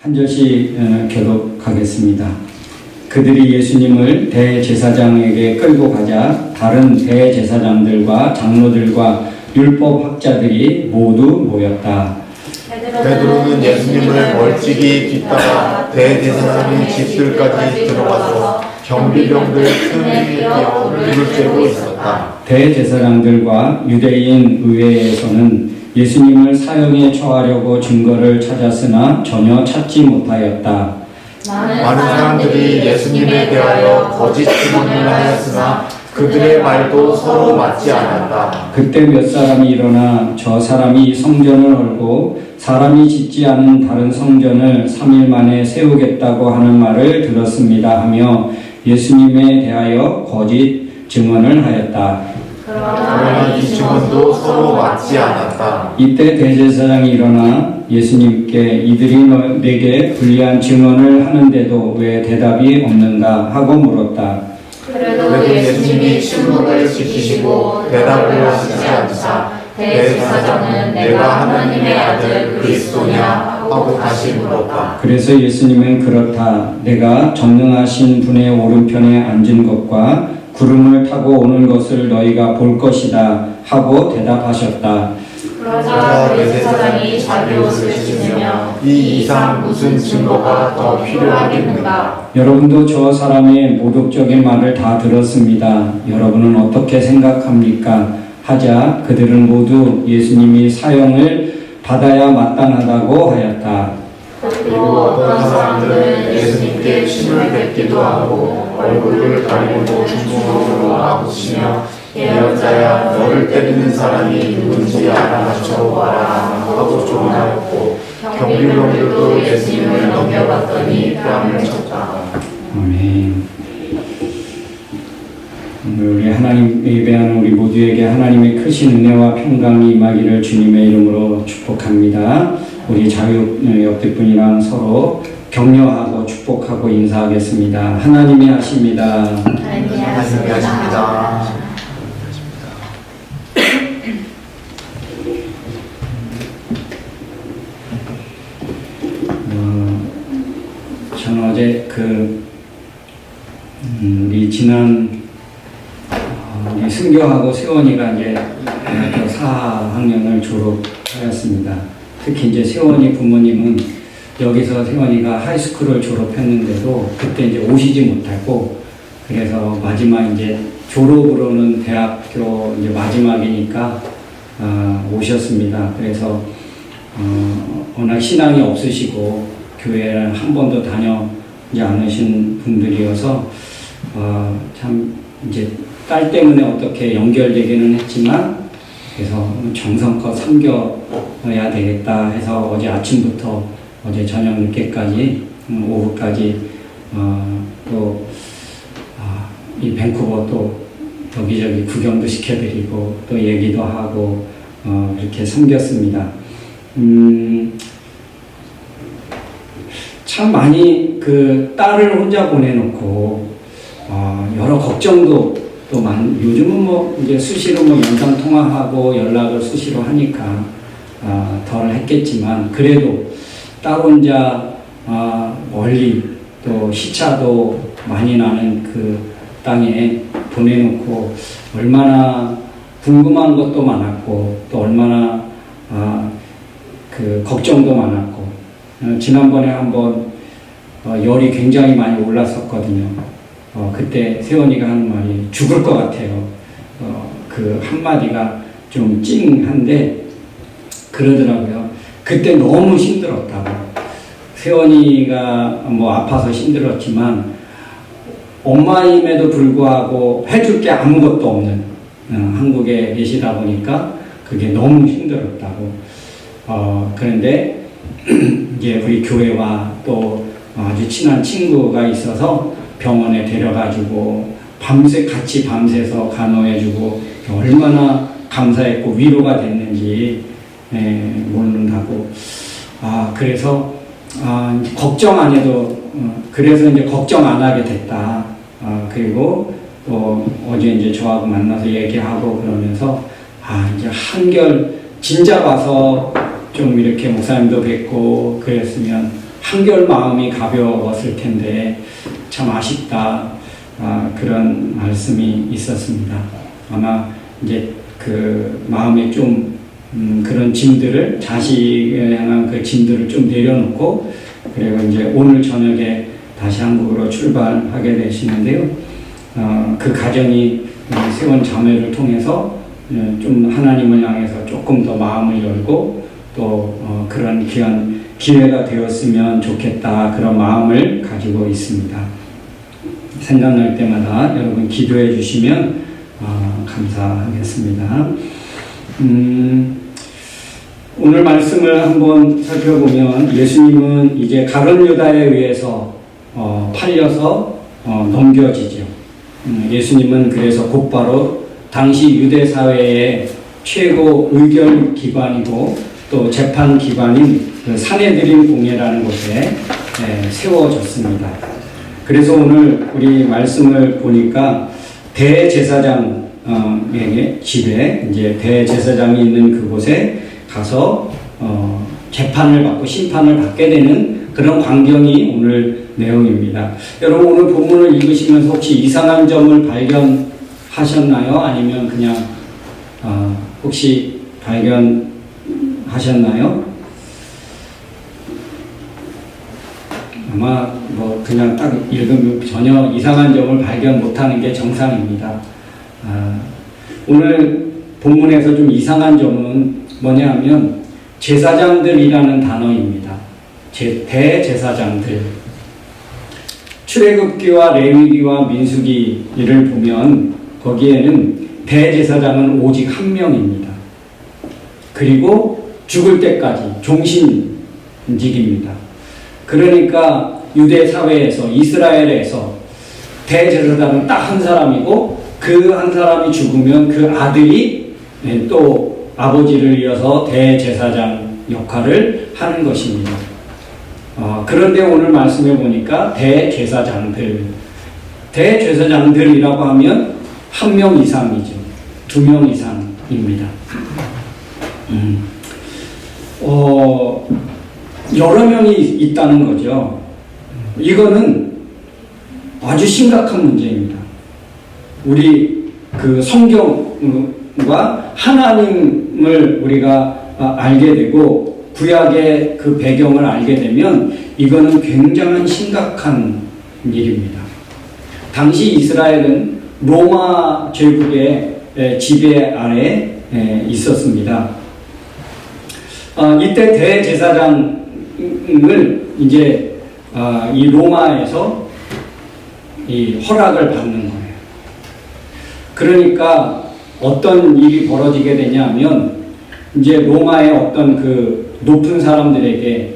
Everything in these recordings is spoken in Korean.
한 절씩 교독하겠습니다. 그들이 예수님을 대제사장에게 끌고 가자 다른 대제사장들과 장로들과 율법학자들이 모두 모였다. 베드로는 예수님을 멀찍이 뒤따라 대제사장의 집들까지 들어가서 경비병들 틈에 끼어 물을 쬐고 있었다. 대제사장들과 유대인 의회에서는 예수님을 사형에 처하려고 증거를 찾았으나 전혀 찾지 못하였다. 많은 사람들이 예수님에 대하여 거짓 증언을 하였으나 그들의 말도 서로 맞지 않았다. 그때 몇 사람이 일어나 저 사람이 성전을 헐고 사람이 짓지 않은 다른 성전을 3일 만에 세우겠다고 하는 말을 들었습니다 하며 예수님에 대하여 거짓 증언을 하였다. 그러나 이 증언도 서로 맞지 않았다. 이때 대제사장이 일어나 예수님께 이들이 내게 불리한 증언을 하는데도 왜 대답이 없는가 하고 물었다. 그래도 예수님이 침묵을 지키시고 대답을 하시지 않자 대제사장은 내가 하나님의 아들 그리스도냐 하고 다시 물었다. 그래서 예수님은 그렇다. 내가 전능하신 분의 오른편에 앉은 것과 구름을 타고 오는 것을 너희가 볼 것이다 하고 대답하셨다. 그러자 대제사장이 자기 옷을 찢으며 이 이상 무슨 증거가 더 필요하겠는가? 여러분도 저 사람의 모독적인 말을 다 들었습니다. 여러분은 어떻게 생각합니까? 하자 그들은 모두 예수님이 사형을 받아야 마땅하다고 하였다. 그리고 어떤 사람들은 예수님께 침을 뱉기도 하고 얼굴을 가리고도 중풍으로 아부치며 예언자야 너를 때리는 사람이 누군지 알아맞혀보아라 하고 조언하였고 경비병들도 예수님을 넘겨봤더니 뺨을 쳤다. 아멘. 오늘 우리 하나님 예배하는 우리 모두에게 하나님의 크신 은혜와 평강이 임하기를 주님의 이름으로 축복합니다. 우리 자유역대분이랑 서로 격려하고 축복하고 인사하겠습니다. 하나님이 하십니다. 하나님이 하십니다. 저는 어제 우리 지난 우리 승교하고 세원이가 이제 대학교 4학년을 졸업하였습니다. 특히 이제 세원이 부모님은 여기서 세원이가 하이스쿨을 졸업했는데도 그때 이제 오시지 못하고 그래서 마지막 이제 졸업으로는 대학교 이제 마지막이니까 오셨습니다. 그래서 워낙 신앙이 없으시고 교회를 한 번도 다녀오지 않으신 분들이어서 참 이제 딸 때문에 어떻게 연결되기는 했지만 그래서 정성껏 섬겨야 되겠다 해서 어제 아침부터 어제 저녁 늦게까지 오후까지 또 이 밴쿠버 또 여기저기 구경도 시켜드리고 또 얘기도 하고 이렇게 섬겼습니다. 참 많이 그 딸을 혼자 보내놓고 여러 걱정도 또 요즘은 뭐 이제 수시로 뭐 영상 통화하고 연락을 수시로 하니까 덜 했겠지만 그래도 딸 혼자 멀리 또 시차도 많이 나는 그 땅에 보내놓고 얼마나 궁금한 것도 많았고 또 얼마나 그 걱정도 많았고 지난번에 한번 열이 굉장히 많이 올랐었거든요. 그때 세원이가 하는 말이 죽을 것 같아요. 그 한마디가 좀 찡한데 그러더라고요. 그때 너무 힘들었다고. 세원이가 뭐 아파서 힘들었지만 엄마임에도 불구하고 해줄 게 아무것도 없는 한국에 계시다 보니까 그게 너무 힘들었다고. 그런데 이제 우리 교회와 또 아주 친한 친구가 있어서 병원에 데려가지고 같이 밤새서 간호해주고 얼마나 감사했고 위로가 됐는지 모른다고. 그래서 이제 걱정 안 해도 그래서 이제 걱정 안 하게 됐다. 그리고 또 어제 이제 저하고 만나서 얘기하고 그러면서 이제 한결 진작 와서 좀 이렇게 목사님도 뵙고 그랬으면 한결 마음이 가벼웠을 텐데 참 아쉽다. 그런 말씀이 있었습니다. 아마 이제 그 마음에 좀 그런 짐들을 자식에 향한 그 짐들을 좀 내려놓고 그리고 이제 오늘 저녁에 다시 한국으로 출발하게 되시는데요. 그 가정이 세원 자매를 통해서 좀 하나님을 향해서 조금 더 마음을 열고 또 그런 귀한 기회가 되었으면 좋겠다 그런 마음을 가지고 있습니다. 생각날 때마다 여러분 기도해 주시면 감사하겠습니다. 오늘 말씀을 한번 살펴보면 예수님은 이제 가룟 유다에 의해서 팔려서 넘겨지죠. 예수님은 그래서 곧바로 당시 유대 사회의 최고 의결 기관이고 또 재판 기관인 그 사내드린 공회라는 곳에 세워졌습니다. 그래서 오늘 우리 말씀을 보니까 대제사장에게 집에 이제 대제사장이 있는 그곳에 가서 재판을 받고 심판을 받게 되는 그런 광경이 오늘 내용입니다. 여러분 오늘 본문을 읽으시면서 혹시 이상한 점을 발견하셨나요? 아니면 그냥 혹시 발견하셨나요? 아마 뭐 그냥 딱 읽으면 전혀 이상한 점을 발견 못하는 게 정상입니다. 오늘 본문에서 좀 이상한 점은 뭐냐면 제사장들이라는 단어입니다. 대제사장들. 출애굽기와 레위기와 민수기를 보면 거기에는 대제사장은 오직 한 명입니다. 그리고 죽을 때까지 종신직입니다. 그러니까 유대 사회에서 이스라엘에서 대제사장은 딱 한 사람이고 그 한 사람이 죽으면 그 아들이 또 아버지를 이어서 대제사장 역할을 하는 것입니다. 그런데 오늘 말씀해 보니까 대제사장들이라고 하면 한 명 이상이죠. 2명 이상입니다. 여러 명이 있다는 거죠. 이거는 아주 심각한 문제입니다. 우리 그 성경과 하나님을 우리가 알게 되고 구약의 그 배경을 알게 되면 이거는 굉장히 심각한 일입니다. 당시 이스라엘은 로마 제국의 지배 아래에 있었습니다. 이때 대제사장을 이제 이 로마에서 이 허락을 받는 거예요. 그러니까 어떤 일이 벌어지게 되냐면 이제 로마의 어떤 그 높은 사람들에게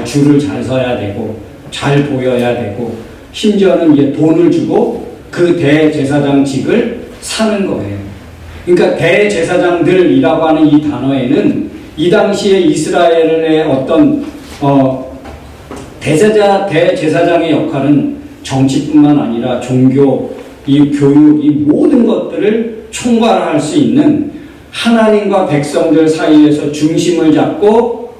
줄을 잘 서야 되고 잘 보여야 되고 심지어는 이제 돈을 주고 그 대제사장직을 사는 거예요. 그러니까 대제사장들이라고 하는 이 단어에는 이 당시에 이스라엘의 어떤 대제사장의 역할은 정치뿐만 아니라 종교, 이 교육, 이 모든 것들을 총괄할 수 있는 하나님과 백성들 사이에서 중심을 잡고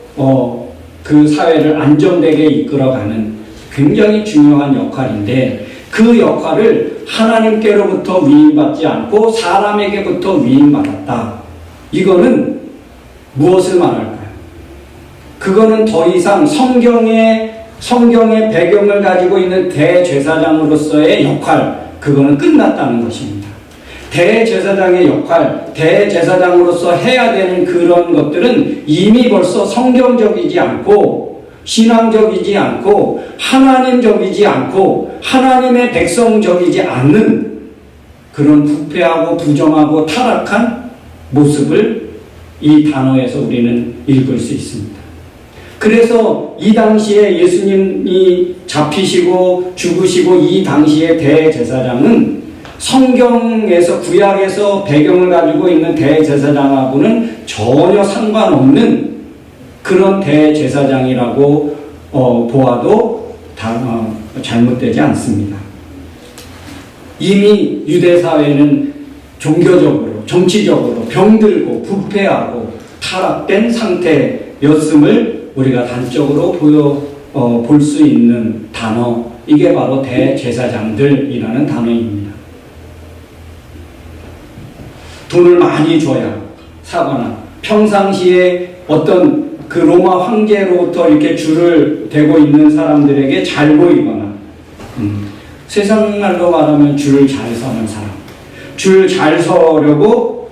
그 사회를 안정되게 이끌어가는 굉장히 중요한 역할인데 그 역할을 하나님께로부터 위임받지 않고 사람에게부터 위임받았다. 이거는 무엇을 말할까요? 그거는 더 이상 성경의 배경을 가지고 있는 대제사장으로서의 역할, 그거는 끝났다는 것입니다. 대제사장의 역할, 대제사장으로서 해야 되는 그런 것들은 이미 벌써 성경적이지 않고 신앙적이지 않고 하나님적이지 않고 하나님의 백성적이지 않는 그런 부패하고 부정하고 타락한 모습을 이 단어에서 우리는 읽을 수 있습니다. 그래서 이 당시에 예수님이 잡히시고 죽으시고 이 당시의 대제사장은 성경에서 구약에서 배경을 가지고 있는 대제사장하고는 전혀 상관없는 그런 대제사장이라고 보아도 잘못되지 않습니다. 이미 유대 사회는 종교적으로, 정치적으로 병들고 부패하고 타락된 상태였음을 우리가 단적으로 볼 수 있는 단어, 이게 바로 대제사장들이라는 단어입니다. 돈을 많이 줘야 사거나, 평상시에 어떤 그 로마 황제로부터 이렇게 줄을 대고 있는 사람들에게 잘 보이거나, 세상 말로 말하면 줄을 잘 서는 사람, 줄 잘 서려고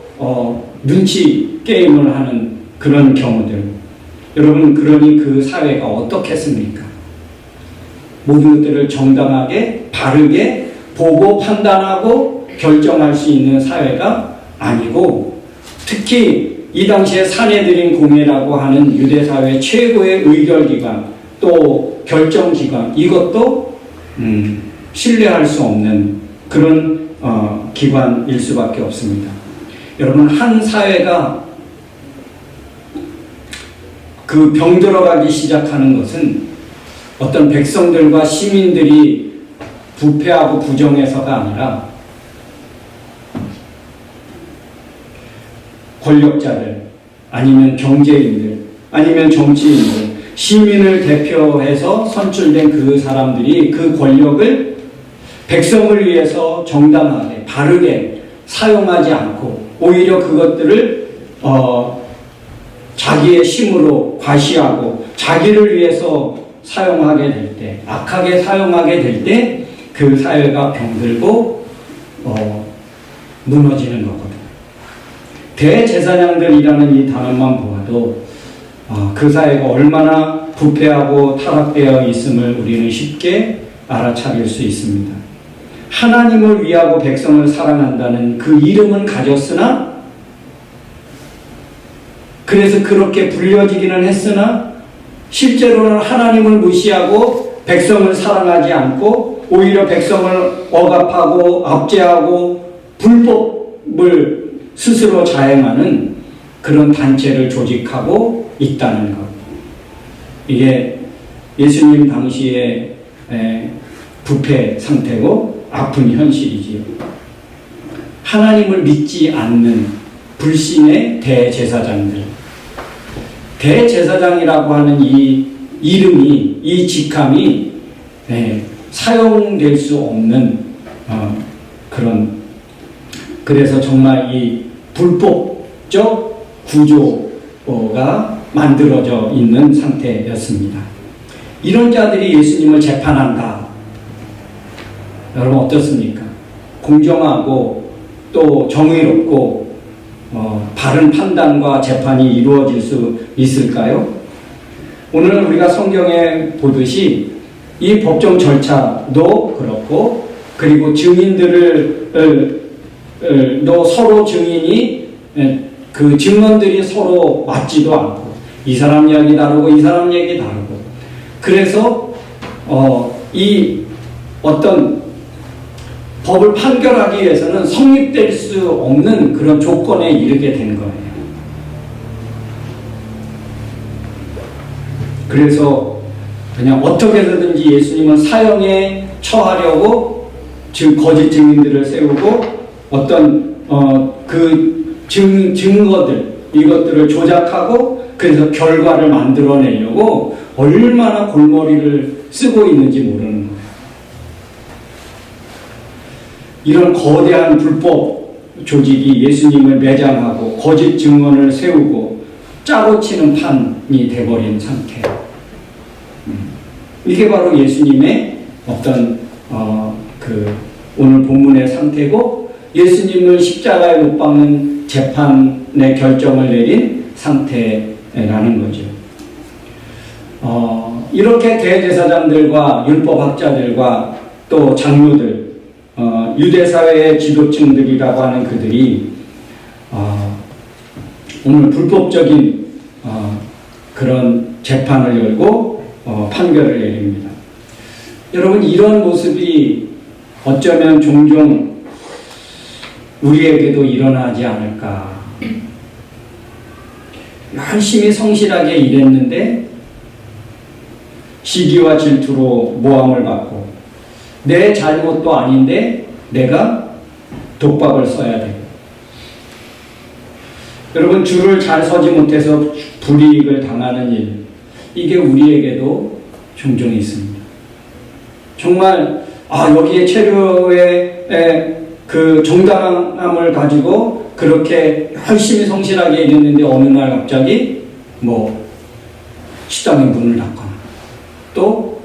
눈치 게임을 하는 그런 경우들. 여러분, 그러니 그 사회가 어떻겠습니까? 모든 것들을 정당하게 바르게 보고 판단하고 결정할 수 있는 사회가 아니고, 특히 이 당시에 사내들인 공회라고 하는 유대사회 최고의 의결기관, 또 결정기관, 이것도 신뢰할 수 없는 그런 기관일 수밖에 없습니다. 여러분, 한 사회가 그 병들어가기 시작하는 것은 어떤 백성들과 시민들이 부패하고 부정해서가 아니라 권력자들, 아니면 경제인들, 아니면 정치인들, 시민을 대표해서 선출된 그 사람들이 그 권력을 백성을 위해서 정당하게 바르게 사용하지 않고 오히려 그것들을 자기의 힘으로 과시하고 자기를 위해서 사용하게 될 때, 악하게 사용하게 될 때 그 사회가 병들고 무너지는 거거든요. 대제사장들이라는 이 단어만 보아도 그 사회가 얼마나 부패하고 타락되어 있음을 우리는 쉽게 알아차릴 수 있습니다. 하나님을 위하고 백성을 사랑한다는 그 이름은 가졌으나, 그래서 그렇게 불려지기는 했으나 실제로는 하나님을 무시하고 백성을 사랑하지 않고 오히려 백성을 억압하고 압제하고 불법을 스스로 자행하는 그런 단체를 조직하고 있다는 것. 이게 예수님 당시의 부패 상태고 아픈 현실이지요. 하나님을 믿지 않는 불신의 대제사장들. 대제사장이라고 하는 이 이름이, 이 직함이 사용될 수 없는 그래서 정말 이 불법적 구조가 만들어져 있는 상태였습니다. 이런 자들이 예수님을 재판한다. 여러분 어떻습니까? 공정하고 또 정의롭고 바른 판단과 재판이 이루어질 수 있을까요? 오늘 우리가 성경에 보듯이 이 법정 절차도 그렇고, 그리고 증인들을 또 서로 증인이 그 증언들이 서로 맞지도 않고, 이 사람 이야기 다르고 이 사람 얘기 다르고, 그래서 이 어떤 법을 판결하기 위해서는 성립될 수 없는 그런 조건에 이르게 된 거예요. 그래서 그냥 어떻게 해서든지 예수님은 사형에 처하려고 즉 거짓 증인들을 세우고 어떤 그 증거들 이것들을 조작하고 그래서 결과를 만들어내려고 얼마나 골머리를 쓰고 있는지 모르는 거예요. 이런 거대한 불법 조직이 예수님을 매장하고 거짓 증언을 세우고 짜고 치는 판이 돼버린 상태. 이게 바로 예수님의 어떤 그 오늘 본문의 상태고, 예수님을 십자가에 못 박는 재판의 결정을 내린 상태라는 거죠. 이렇게 대제사장들과 율법학자들과 또 장로들, 유대사회의 지도층들이라고 하는 그들이 오늘 불법적인 그런 재판을 열고 판결을 내립니다. 여러분, 이런 모습이 어쩌면 종종 우리에게도 일어나지 않을까. 열심히 성실하게 일했는데 시기와 질투로 모함을 받고, 내 잘못도 아닌데 내가 독박을 써야 되고, 여러분 줄을 잘 서지 못해서 불이익을 당하는 일, 이게 우리에게도 종종 있습니다. 정말 여기에 체류의 그 정당함을 가지고 그렇게 열심히 성실하게 일했는데 어느 날 갑자기 식당의 문을 닫거나 또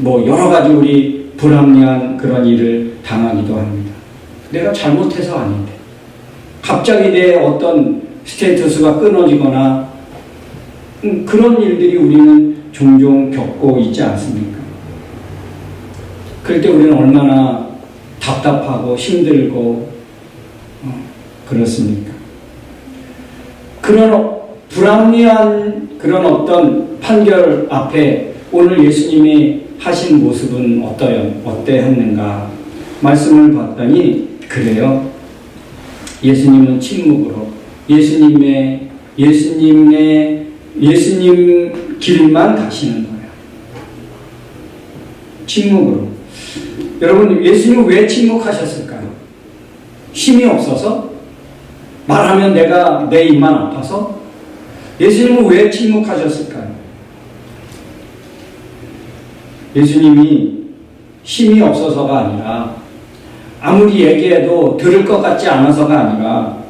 여러 가지 우리 불합리한 그런 일을 당하기도 합니다. 내가 잘못해서 아닌데 갑자기 내 어떤 스테이터스가 끊어지거나 그런 일들이 우리는 종종 겪고 있지 않습니까? 그럴 때 우리는 얼마나 답답하고 힘들고 그렇습니까? 그런 불합리한 그런 어떤 판결 앞에 오늘 예수님이 하신 모습은 어떠했는가? 말씀을 봤더니 그래요. 예수님은 침묵으로 예수님 길만 가시는 거예요. 침묵으로. 여러분, 예수님은 왜 침묵하셨을까요? 힘이 없어서? 말하면 내 입만 아파서? 예수님은 왜 침묵하셨을까요? 예수님이 힘이 없어서가 아니라 아무리 얘기해도 들을 것 같지 않아서가 아니라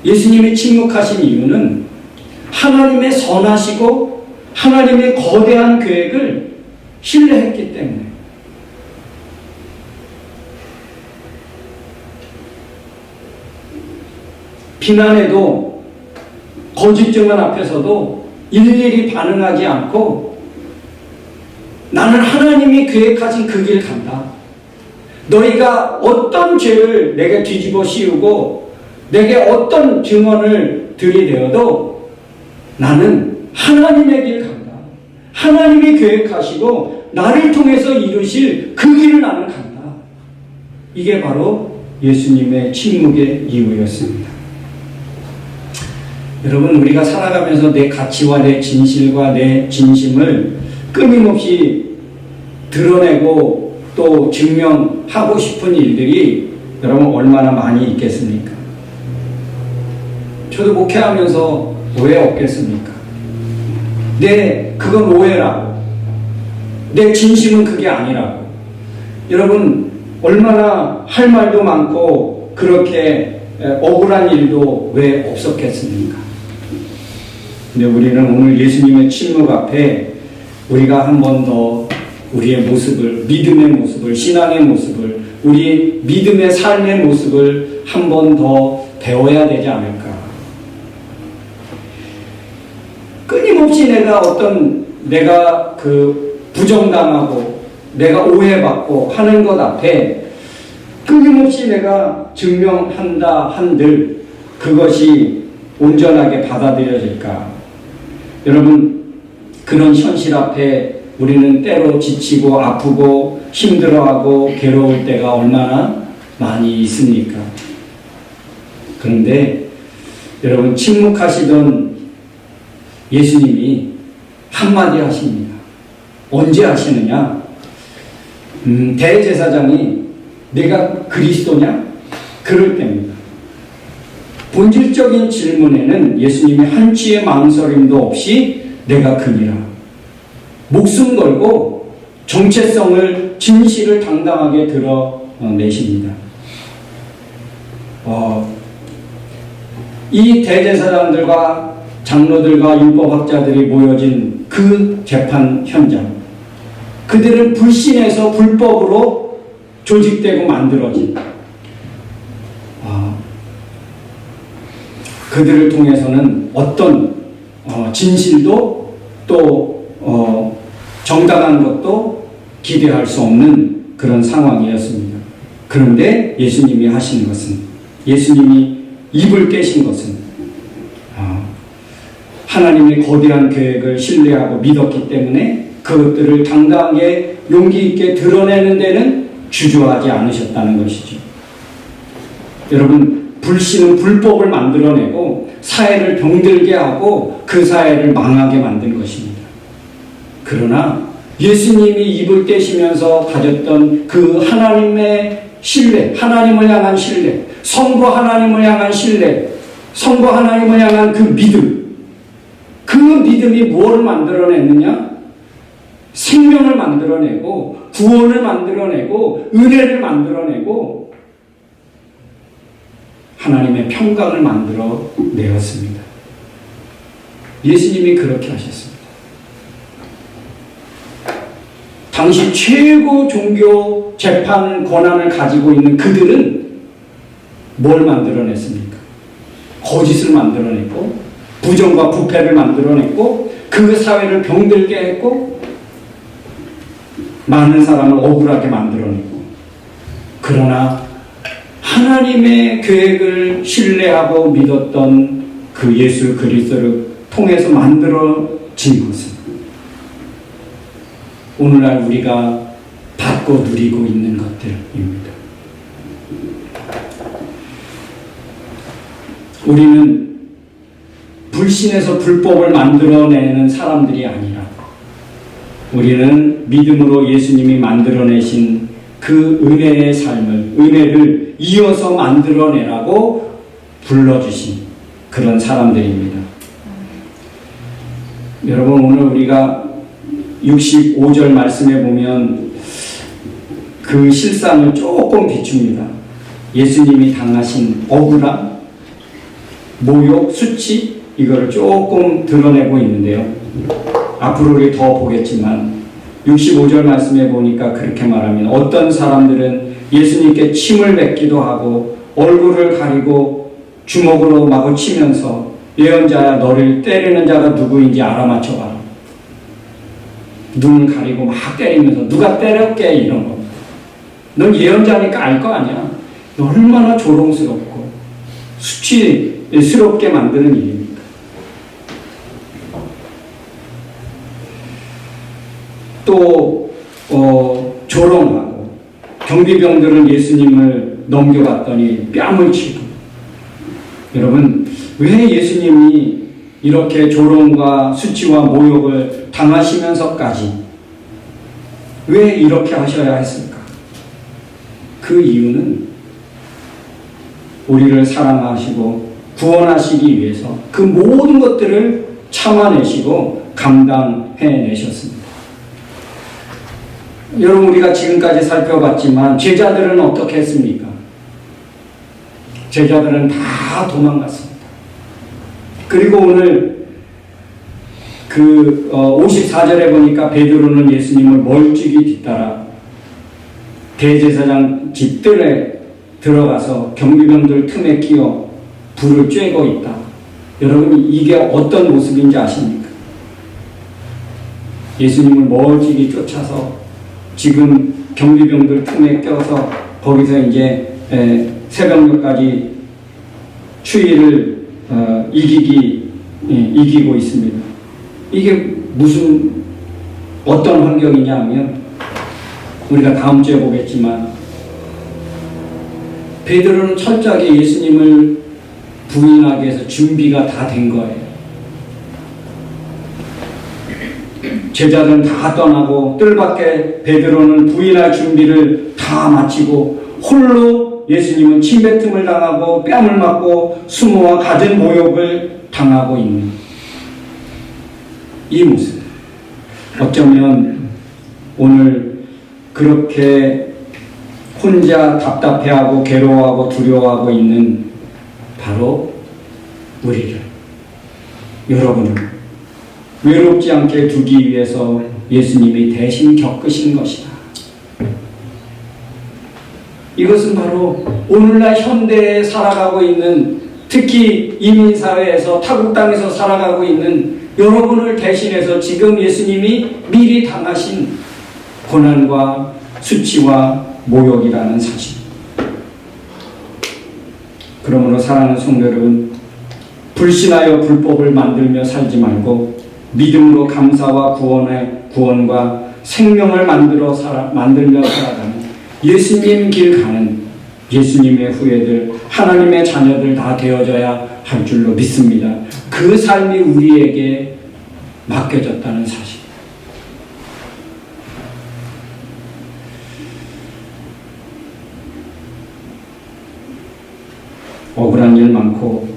예수님이 침묵하신 이유는 하나님의 선하시고 하나님의 거대한 계획을 신뢰했기 때문에 비난에도 거짓 증언 앞에서도 일일이 반응하지 않고 나는 하나님이 계획하신 그 길 간다. 너희가 어떤 죄를 내게 뒤집어 씌우고 내게 어떤 증언을 들이대어도 나는 하나님의 길 간다. 하나님이 계획하시고 나를 통해서 이루실 그 길을 나는 간다. 이게 바로 예수님의 침묵의 이유였습니다. 여러분, 우리가 살아가면서 내 가치와 내 진실과 내 진심을 끊임없이 드러내고 또 증명하고 싶은 일들이 여러분 얼마나 많이 있겠습니까? 저도 목회하면서 왜 없겠습니까? 그건 오해라고. 내 진심은 그게 아니라고. 여러분, 얼마나 할 말도 많고 그렇게 억울한 일도 왜 없었겠습니까? 근데 우리는 오늘 예수님의 침묵 앞에 우리가 한 번 더 우리의 모습을, 믿음의 모습을, 신앙의 모습을, 우리 믿음의 삶의 모습을 한 번 더 배워야 되지 않을까. 끊임없이 내가 부정당하고 내가 오해받고 하는 것 앞에 끊임없이 내가 증명한다 한들 그것이 온전하게 받아들여질까? 여러분, 그런 현실 앞에 우리는 때로 지치고 아프고 힘들어하고 괴로울 때가 얼마나 많이 있습니까? 그런데 여러분, 침묵하시던 예수님이 한마디 하십니다. 언제 하시느냐? 대제사장이 내가 그리스도냐? 그럴 때입니다. 본질적인 질문에는 예수님이 한치의 망설임도 없이 내가 그니라. 목숨 걸고 정체성을, 진실을 당당하게 드러내십니다. 이 대제사장들과 장로들과 율법학자들이 모여진 그 재판 현장, 그들은 불신에서 불법으로 조직되고 만들어진 그들을 통해서는 어떤 진실도 또 정당한 것도 기대할 수 없는 그런 상황이었습니다. 그런데 예수님이 하신 것은, 예수님이 입을 깨신 것은 하나님의 거대한 계획을 신뢰하고 믿었기 때문에 그것들을 당당하게 용기 있게 드러내는 데는 주저하지 않으셨다는 것이죠. 여러분, 불신은 불법을 만들어내고 사회를 병들게 하고 그 사회를 망하게 만든 것입니다. 그러나 예수님이 입을 떼시면서 가졌던 그 하나님의 신뢰, 하나님을 향한 신뢰, 성부 하나님을 향한 신뢰, 성부 하나님을 향한 그 믿음, 그 믿음이 무엇을 만들어냈느냐? 생명을 만들어내고 구원을 만들어내고 은혜를 만들어내고 하나님의 평강을 만들어 내었습니다. 예수님이 그렇게 하셨습니다. 당시 최고 종교 재판 권한을 가지고 있는 그들은 뭘 만들어냈습니까? 거짓을 만들어냈고 부정과 부패를 만들어냈고 그 사회를 병들게 했고 많은 사람을 억울하게 만들어냈고, 그러나 하나님의 계획을 신뢰하고 믿었던 그 예수 그리스도를 통해서 만들어진 것은 오늘날 우리가 받고 누리고 있는 것들입니다. 우리는 불신에서 불법을 만들어내는 사람들이 아니라 우리는 믿음으로 예수님이 만들어내신 그 은혜의 삶을, 은혜를 이어서 만들어내라고 불러주신 그런 사람들입니다. 여러분, 오늘 우리가 65절 말씀에 보면 그 실상을 조금 비춥니다. 예수님이 당하신 억울함, 모욕, 수치, 이거를 조금 드러내고 있는데요. 앞으로 우리 더 보겠지만 65절 말씀에 보니까 그렇게 말합니다. 어떤 사람들은 예수님께 침을 뱉기도 하고 얼굴을 가리고 주먹으로 마구 치면서 예언자야, 너를 때리는 자가 누구인지 알아맞혀봐라. 눈을 가리고 막 때리면서 누가 때렸게 이런 겁니다. 넌 예언자니까 알 거 아니야. 얼마나 조롱스럽고 수치스럽게 만드는 일입니다. 또 조롱하고 경비병들은 예수님을 넘겨갔더니 뺨을 치고. 여러분, 왜 예수님이 이렇게 조롱과 수치와 모욕을 당하시면서까지 왜 이렇게 하셔야 했을까? 그 이유는 우리를 사랑하시고 구원하시기 위해서 그 모든 것들을 참아내시고 감당해내셨습니다. 여러분, 우리가 지금까지 살펴봤지만 제자들은 어떻게 했습니까? 제자들은 다 도망갔습니다. 그리고 오늘 그 54절에 보니까 베드로는 예수님을 멀찍이 뒤따라 대제사장 집들에 들어가서 경비병들 틈에 끼어 불을 쬐고 있다. 여러분, 이게 어떤 모습인지 아십니까? 예수님을 멀찍이 쫓아서 지금 경비병들 틈에 껴서 거기서 이제 새벽녘까지 추위를 이기고 있습니다. 이게 무슨 어떤 환경이냐 하면 우리가 다음 주에 보겠지만 베드로는 철저하게 예수님을 부인하기 위해서 준비가 다 된 거예요. 제자들은 다 떠나고 뜰밖에 베드로는 부인할 준비를 다 마치고 홀로 예수님은 침뱉음을 당하고 뺨을 맞고 수모와 갖은 모욕을 당하고 있는 이 모습. 어쩌면 오늘 그렇게 혼자 답답해하고 괴로워하고 두려워하고 있는 바로 우리를, 여러분을 외롭지 않게 두기 위해서 예수님이 대신 겪으신 것이다. 이것은 바로 오늘날 현대에 살아가고 있는, 특히 이민사회에서 타국 땅에서 살아가고 있는 여러분을 대신해서 지금 예수님이 미리 당하신 고난과 수치와 모욕이라는 사실. 그러므로 사랑하는 성도 여러분, 불신하여 불법을 만들며 살지 말고 믿음으로 감사와 구원과 생명을 만들며 살아가는 예수님 길 가는 예수님의 후예들, 하나님의 자녀들 다 되어져야 할 줄로 믿습니다. 그 삶이 우리에게 맡겨졌다는 사실. 억울한 일 많고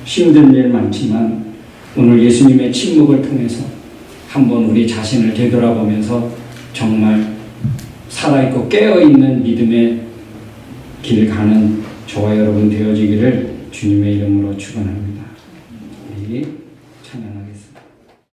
힘든 일 많지만 오늘 예수님의 침묵을 통해서 한번 우리 자신을 되돌아보면서 정말 살아있고 깨어있는 믿음의 길을 가는 저와 여러분 되어지기를 주님의 이름으로 축원합니다. 우리 찬양하겠습니다.